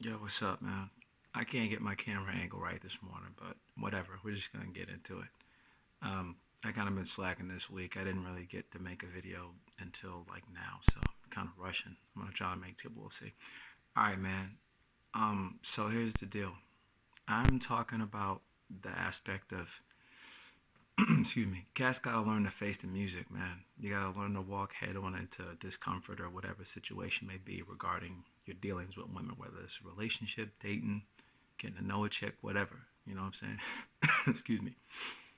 Yo, what's up, man? I can't get my camera angle right this morning, but whatever. We're just gonna get into it. I kind of been slacking this week. I didn't really get to make a video until like now, so I'm kind of rushing. I'm gonna try to make it. We'll see. All right, man. So here's the deal. I'm talking about the aspect of, excuse me, cats gotta learn to face the music, man. You gotta learn to walk head on into discomfort or whatever situation may be regarding your dealings with women, whether it's a relationship, dating, getting to know a chick, whatever. You know what I'm saying? Excuse me.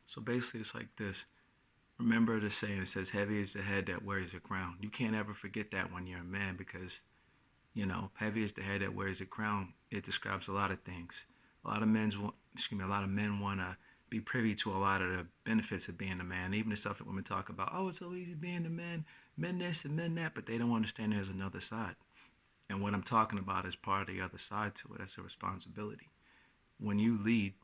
So basically, it's like this. Remember the saying, it says, heavy is the head that wears the crown. You can't ever forget that when you're a man because, heavy is the head that wears the crown. It describes a lot of things. A lot of men want to be privy to a lot of the benefits of being a man. Even the stuff that women talk about, oh, it's so easy being a man, men this and men that, but they don't understand there's another side. And what I'm talking about is part of the other side to it. That's a responsibility. When you lead,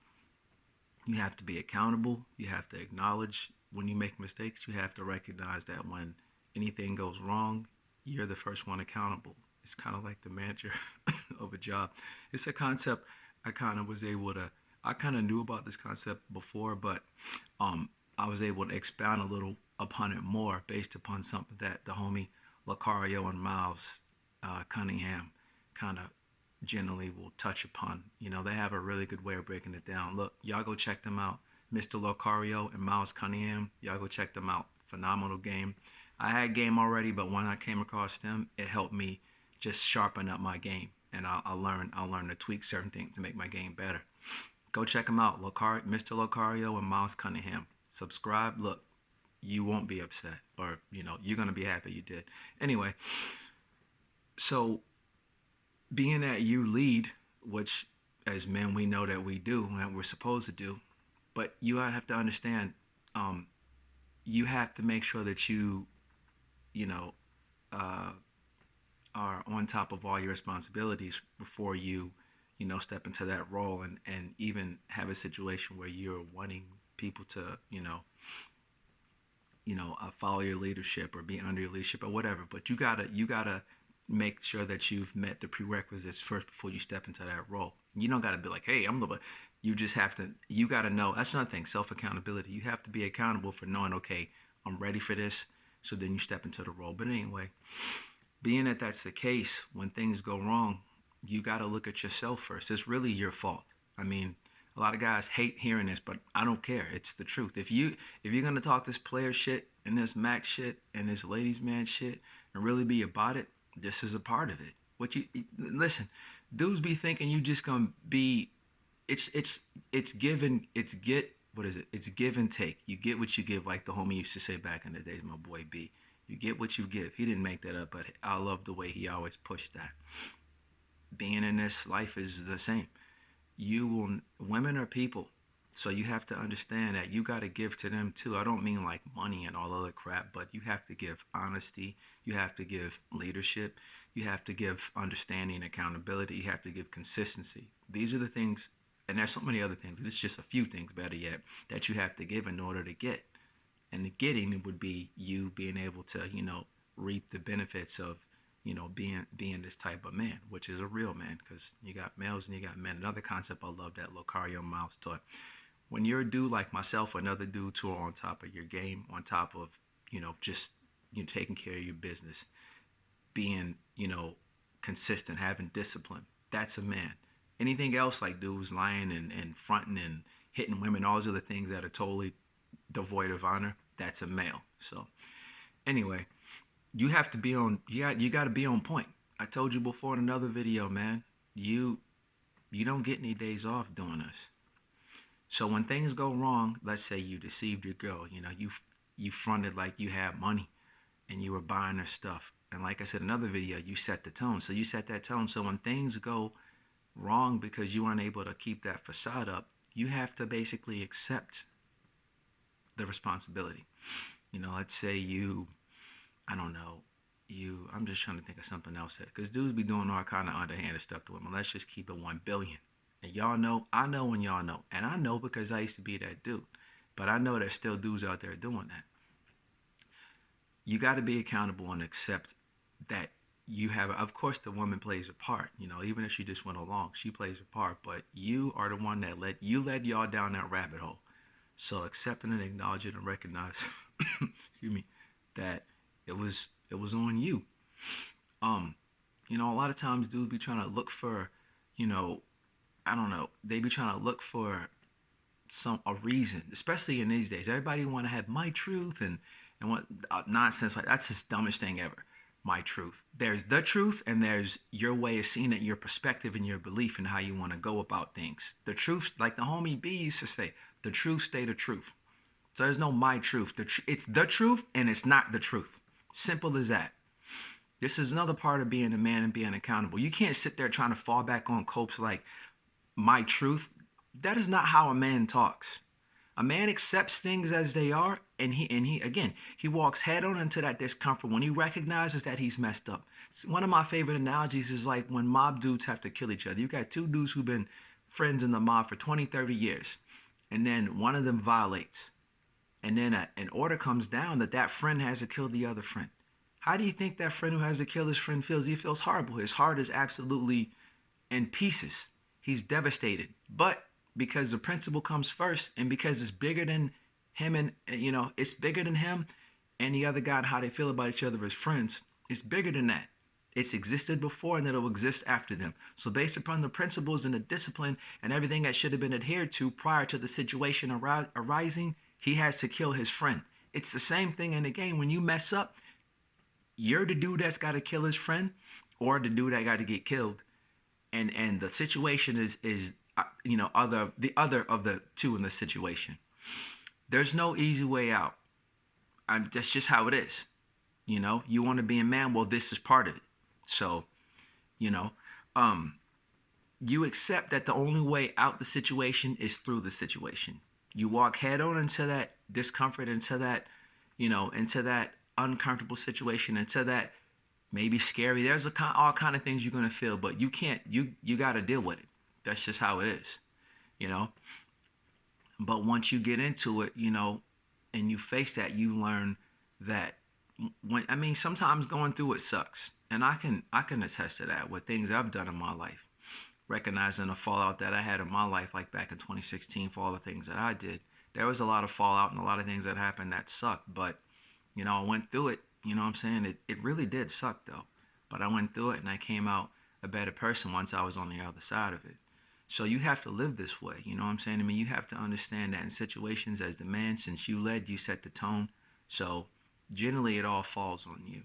you have to be accountable. You have to acknowledge when you make mistakes. You have to recognize that when anything goes wrong, you're the first one accountable. It's kind of like the manager of a job. It's a concept I kind of was able to. I kind of knew about this concept before, but I was able to expound a little upon it more based upon something that the homie Lucario and Miles Cunningham kind of generally will touch upon. They have a really good way of breaking it down. Look, y'all go check them out. Mr. Locario and Miles Cunningham, y'all go check them out. Phenomenal game. I had game already, but when I came across them, it helped me just sharpen up my game. And I'll learn to tweak certain things to make my game better. Go check them out. Mr. Locario and Miles Cunningham. Subscribe. Look, you won't be upset, or you're gonna be happy you did. Anyway, so being that you lead, which as men we know that we do and we're supposed to do, but you have to understand, um, you have to make sure that you know, uh, are on top of all your responsibilities before step into that role and even have a situation where you're wanting people to, follow your leadership or be under your leadership or whatever. But you gotta make sure that you've met the prerequisites first before you step into that role. You don't gotta be like, hey, I'm the. You just have to. You gotta know. That's another thing. Self accountability. You have to be accountable for knowing. Okay, I'm ready for this. So then you step into the role. But anyway, being that that's the case, when things go wrong, you got to look at yourself first. It's really your fault. I mean, a lot of guys hate hearing this, but I don't care. It's the truth. If you're gonna talk this player shit and this max shit and this ladies man shit and really be about it, this is a part of it. What you listen, dudes be thinking you just gonna be. It's given. It's get. What is it? It's give and take. You get what you give, like the homie used to say back in the days. My boy B. You get what you give. He didn't make that up, but I love the way he always pushed that. Being in this life is the same. Women are people. So you have to understand that you got to give to them too. I don't mean like money and all other crap, but you have to give honesty. You have to give leadership. You have to give understanding, accountability. You have to give consistency. These are the things, and there's so many other things. It's just a few things, better yet, that you have to give in order to get. And the getting would be you being able to, reap the benefits of, being this type of man, which is a real man, because you got males and you got men. Another concept I love that Locario Miles taught. When you're a dude like myself or another dude who are on top of your game, on top of, just taking care of your business, being, consistent, having discipline, that's a man. Anything else like dudes lying and fronting and hitting women, all those other things that are totally devoid of honor, that's a male. So anyway, you got to be on point. I told you before in another video, man. You don't get any days off doing this. So when things go wrong, let's say you deceived your girl, you fronted like you had money and you were buying her stuff. And like I said in another video, you set the tone. So you set that tone. So when things go wrong because you weren't able to keep that facade up, you have to basically accept the responsibility. Let's say I don't know, I'm just trying to think of something else because dudes be doing all kind of underhanded stuff to women. Let's just keep it 1 billion. And y'all know, I know when y'all know. And I know because I used to be that dude. But I know there's still dudes out there doing that. You got to be accountable and accept that you have, of course, the woman plays a part. Even if she just went along, she plays a part. But you are the one that led y'all down that rabbit hole. So accept and acknowledge it and recognize, excuse me, that it was on you. Um, a lot of times dudes be trying to look for, you know, I don't know, they be trying to look for a reason, especially in these days. Everybody want to have my truth and what nonsense like that's the dumbest thing ever. My truth. There's the truth, and there's your way of seeing it, your perspective, and your belief, and how you want to go about things. The truth, like the homie B used to say, the truth stay the truth. So there's no my truth. It's the truth, and it's not the truth. Simple as that. This is another part of being a man and being accountable. You can't sit there trying to fall back on copes like my truth. That is not how a man talks. A man accepts things as they are, and he again, he walks head on into that discomfort when he recognizes that he's messed up. One of my favorite analogies is like when mob dudes have to kill each other. You got two dudes who've been friends in the mob for 20, 30 years, and then one of them violates. And then an order comes down that friend has to kill the other friend. How do you think that friend who has to kill his friend feels? He feels horrible. His heart is absolutely in pieces. He's devastated. But because the principle comes first, and because it's bigger than him, and it's bigger than him and the other guy and how they feel about each other as friends, it's bigger than that. It's existed before, and it'll exist after them. So based upon the principles and the discipline and everything that should have been adhered to prior to the situation arising, he has to kill his friend. It's the same thing in the game. When you mess up, you're the dude that's got to kill his friend, or the dude that got to get killed. And the situation is the other of the two in the situation. There's no easy way out. That's just how it is. You want to be a man. Well, this is part of it. So, you know, you accept that the only way out the situation is through the situation. You walk head on into that discomfort, into that, into that uncomfortable situation, into that maybe scary. There's all kind of things you're gonna feel, but you can't. You got to deal with it. That's just how it is, you know. But once you get into it, and you face that, you learn that sometimes going through it sucks, and I can attest to that with things I've done in my life. Recognizing the fallout that I had in my life, like back in 2016, for all the things that I did, there was a lot of fallout and a lot of things that happened that sucked. But I went through it. You know what I'm saying? It really did suck though, but I went through it and I came out a better person once I was on the other side of it. So you have to live this way. You know what I'm saying? You have to understand that in situations as the man, since you led, you set the tone. So generally it all falls on you.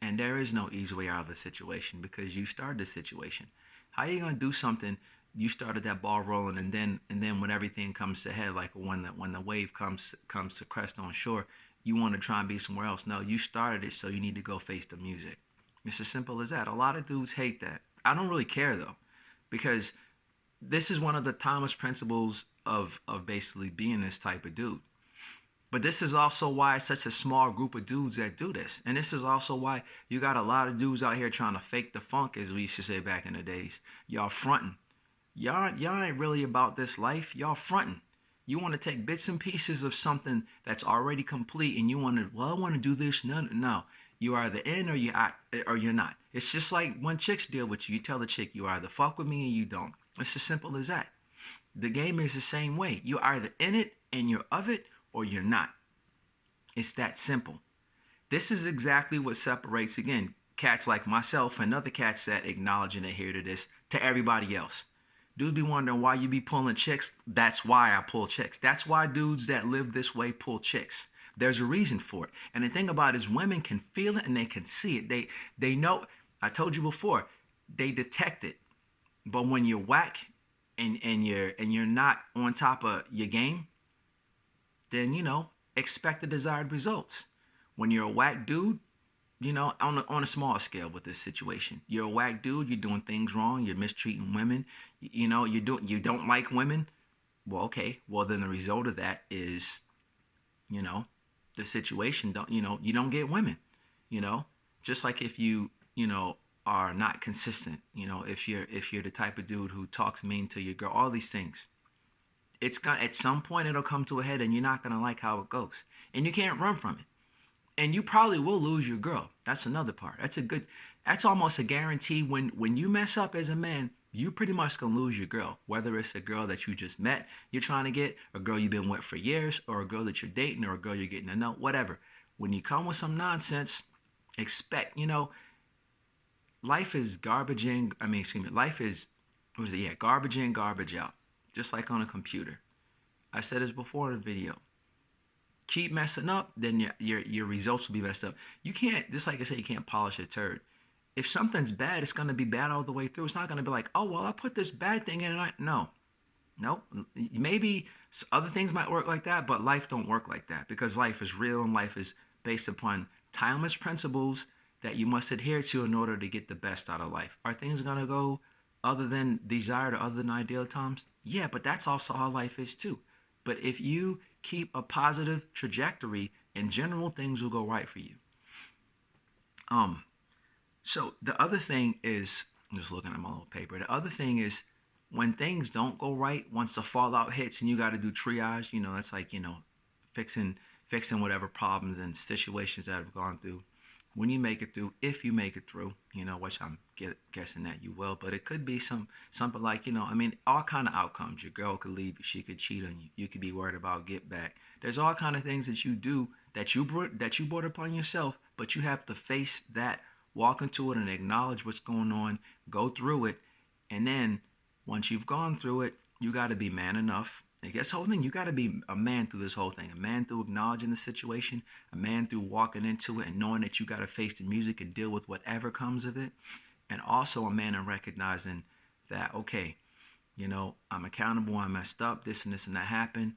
And there is no easy way out of the situation because you started the situation. How are you gonna do something? You started that ball rolling, and then when everything comes to head, like when the wave comes to crest on shore, you want to try and be somewhere else. No, you started it, so you need to go face the music. It's as simple as that. A lot of dudes hate that. I don't really care though, because this is one of the timeless principles of basically being this type of dude. But this is also why it's such a small group of dudes that do this. And this is also why you got a lot of dudes out here trying to fake the funk, as we used to say back in the days. Y'all fronting. Y'all ain't really about this life. Y'all fronting. You want to take bits and pieces of something that's already complete, and you want to, I want to do this. No. You are either in or you're not. It's just like when chicks deal with you. You tell the chick you either fuck with me or you don't. It's as simple as that. The game is the same way. You're either in it and you're of it, or you're not. It's that simple. This is exactly what separates, again, cats like myself and other cats that acknowledge and adhere to this, to everybody else. Dudes be wondering why you be pulling chicks. That's why I pull chicks. That's why dudes that live this way pull chicks. There's a reason for it. And the thing about it is women can feel it and they can see it. They know. I told you before, they detect it. But when you're whack and you're not on top of your game, then expect the desired results. When you're a whack dude, on a small scale with this situation, you're a whack dude, you're doing things wrong, you're mistreating women, you don't like women. Well, okay, well then the result of that is, the situation you don't get women, just like if you are not consistent, if you're the type of dude who talks mean to your girl, all these things. It's gonna, at some point it'll come to a head and you're not gonna like how it goes. And you can't run from it. And you probably will lose your girl. That's another part. That's almost a guarantee. When you mess up as a man, you pretty much gonna lose your girl. Whether it's a girl that you just met, you're trying to get, a girl you've been with for years, or a girl that you're dating, or a girl you're getting to know, whatever. When you come with some nonsense, expect, life is garbage in, I mean, excuse me, life is, what is it? Yeah, garbage in, garbage out. Just like on a computer. I said this before in the video. Keep messing up, then your results will be messed up. You can't, just like I said, you can't polish a turd. If something's bad, it's gonna be bad all the way through. It's not gonna be like, oh well, I put this bad thing in, and no, nope. Maybe other things might work like that, but life don't work like that because life is real and life is based upon timeless principles that you must adhere to in order to get the best out of life. Are things gonna go other than desired or other than ideal times? Yeah, but that's also how life is too. But if you keep a positive trajectory, in general, things will go right for you. So the other thing is, I'm just looking at my little paper. The other thing is when things don't go right, once the fallout hits and you got to do triage, that's like, fixing whatever problems and situations that have gone through. When you make it through, if you make it through, which I'm guessing that you will, but it could be something like, all kind of outcomes. Your girl could leave you, she could cheat on you, you could be worried about get back. There's all kind of things that you do that you brought upon yourself, but you have to face that, walk into it, and acknowledge what's going on, go through it, and then once you've gone through it, you got to be man enough. I guess the whole thing, you got to be a man through this whole thing. A man through acknowledging the situation, a man through walking into it and knowing that you got to face the music and deal with whatever comes of it. And also a man in recognizing that, okay, I'm accountable, I messed up, this and that happened.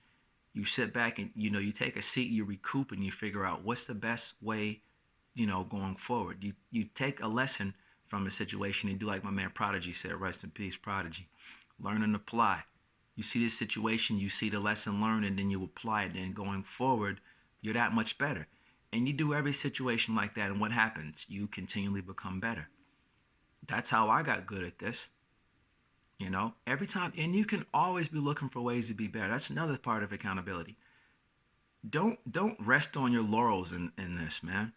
You sit back and, you take a seat, you recoup, and you figure out what's the best way, going forward. You take a lesson from a situation and do like my man Prodigy said, rest in peace, Prodigy. Learn and apply. You see this situation, you see the lesson learned, and then you apply it. And going forward, you're that much better. And you do every situation like that, and what happens? You continually become better. That's how I got good at this. Every time, and you can always be looking for ways to be better. That's another part of accountability. Don't rest on your laurels in this, man.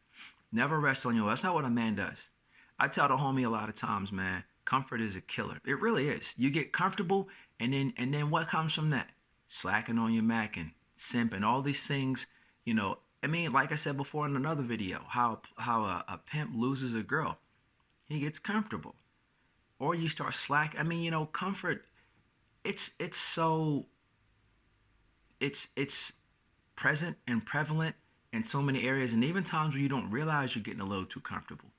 Never rest on your laurels. That's not what a man does. I tell the homie a lot of times, man, comfort is a killer. It really is. You get comfortable, and then what comes from that? Slacking on your Mac and simping, all these things. Like I said before in another video, how a pimp loses a girl. He gets comfortable. Or you start slack. Comfort, it's present and prevalent in so many areas, and even times where you don't realize you're getting a little too comfortable.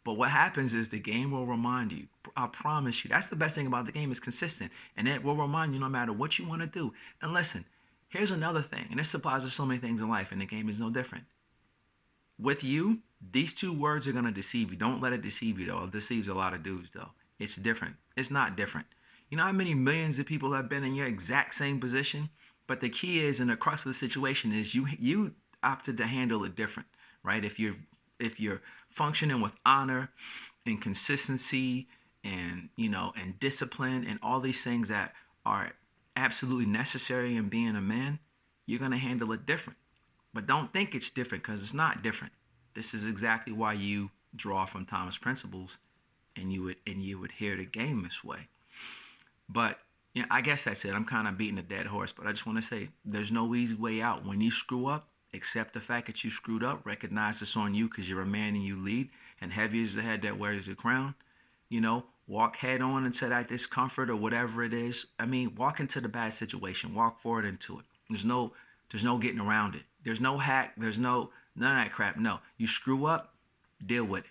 But what happens is the game will remind you. I promise you. That's the best thing about the game, is consistent. And it will remind you no matter what you want to do. And listen, here's another thing. And this applies to so many things in life, and the game is no different. With you, these two words are going to deceive you. Don't let it deceive you, though. It deceives a lot of dudes, though. It's different. It's not different. You know how many millions of people have been in your exact same position? But the key is, and the crux of the situation is, you opted to handle it different, right? If you're functioning with honor and consistency and and discipline and all these things that are absolutely necessary in being a man, you're going to handle it different. But don't think it's different, because it's not different. This is exactly why you draw from Thomas principles and you would hear the game this way. But I guess that's it. I'm kind of beating a dead horse, but I just want to say there's no easy way out. When you screw up, accept the fact that you screwed up. Recognize it's on you because you're a man and you lead. And heavy is the head that wears the crown. Walk head on into that discomfort or whatever it is. Walk into the bad situation. Walk forward into it. There's no getting around it. There's no hack. There's none of that crap. No, you screw up, deal with it.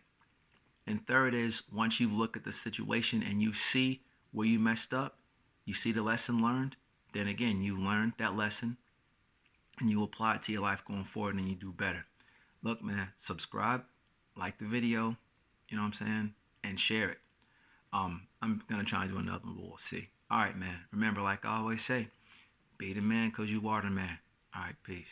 And third is, once you look at the situation and you see where you messed up, you see the lesson learned, then again, you learned that lesson and you apply it to your life going forward and you do better. Look, man, subscribe, like the video, you know what I'm saying, and share it. I'm going to try and do another one, but we'll see. All right, man. Remember, like I always say, be the man because you are the man. All right, peace.